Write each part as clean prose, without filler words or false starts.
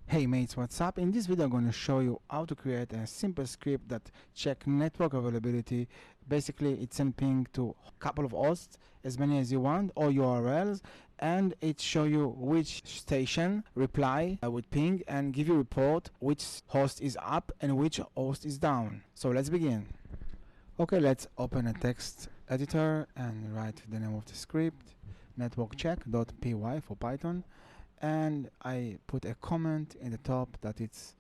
Hey mates, what's up? In this video I'm going to show you how to create a simple script that check network availability. Basically it sends ping to a couple of hosts, as many as you want, or URLs, and it show you which station reply with ping and give you report which host is up and which host is down. So let's begin. Okay, let's open a text editor and write the name of the script, networkcheck.py for Python. And I put a comment in the top that it's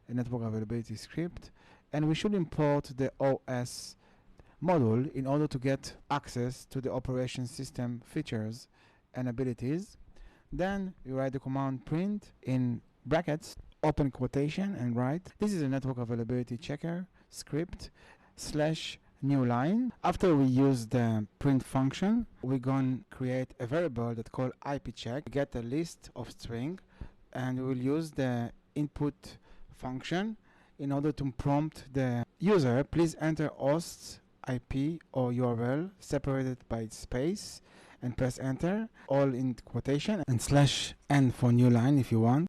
a network availability script, and we should import the OS module in order to get access to the operation system features and abilities. Then you write the command print in brackets, open quotation, and write this is a network availability checker script slash new line. After we use the print function, we're going to create a variable that called ipcheck, get a list of string, and we'll use the input function in order to prompt the user, please enter host's IP or URL separated by space and press enter, all in quotation, and slash n for new line if you want.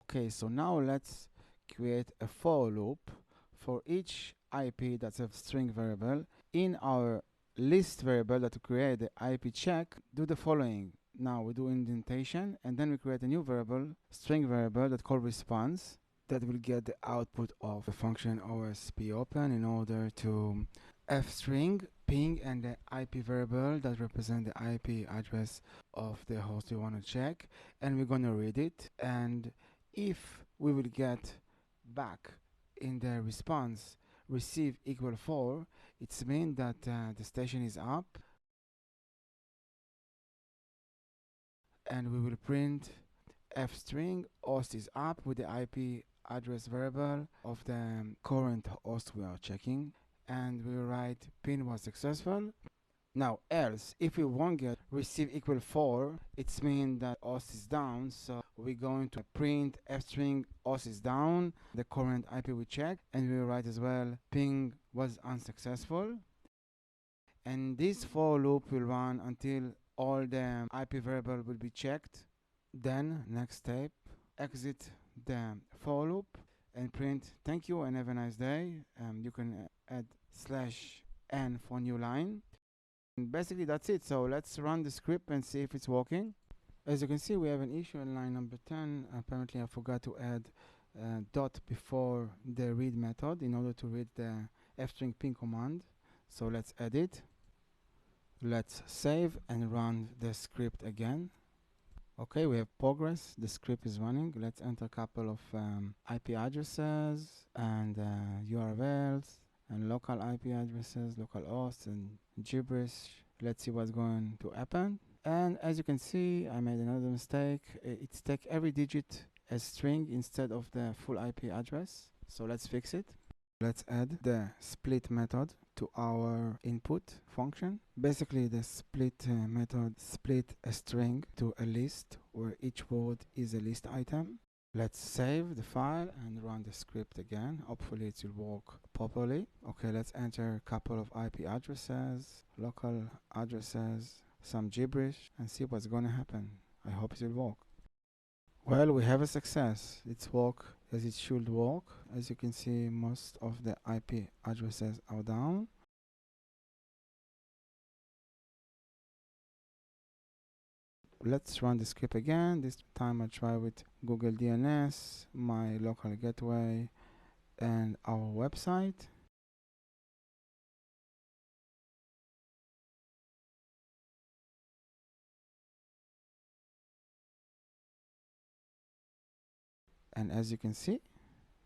Okay, so now let's create a for loop for each IP that's a string variable. In our list variable that we create the IP check, do the following. Now we do indentation, and then we create a new variable, string variable, that called response, that will get the output of the function os.popen in order to f-string ping and the IP variable that represent the IP address of the host we want to check, and we're going to read it. And if we will get back in the response receive equal 4, it means that the station is up, and we will print f string host is up with the IP address variable of the current host we are checking, and we will write pin was successful. Now else, if we won't get receive equal 4, it means that host is down, so we're going to print f-string host is down, the current IP we check, and we will write as well ping was unsuccessful. And this for loop will run until all the IP variable will be checked. Then next step, exit the for loop and print thank you and have a nice day. You can add slash n for new line. And basically that's it. So let's run the script and see if it's working. As you can see, we have an issue in line number 10. Apparently I forgot to add dot before the read method in order to read the f-string ping command. So let's add it. Let's save and run the script again. Okay, we have progress. The script is running. Let's enter a couple of IP addresses and URLs and local IP addresses, local hosts, and gibberish. Let's see what's going to happen. And as you can see, I made another mistake. It's take every digit as string instead of the full IP address. So let's fix it. Let's add the split method to our input function. Basically, the split method split a string to a list where each word is a list item. Let's save the file and run the script again. Hopefully it will work properly. Okay, let's enter a couple of IP addresses, local addresses, some gibberish, and see what's going to happen. I hope it will work. Well, we have a success. It's work as it should work. As you can see, most of the IP addresses are down. Let's run the script again. This time I try with Google DNS, my local gateway, and our website. And as you can see,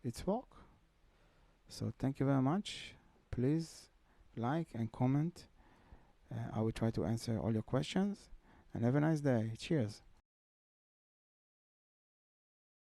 it's work. So thank you very much. Please like and comment. I will try to answer all your questions, and have a nice day. Cheers.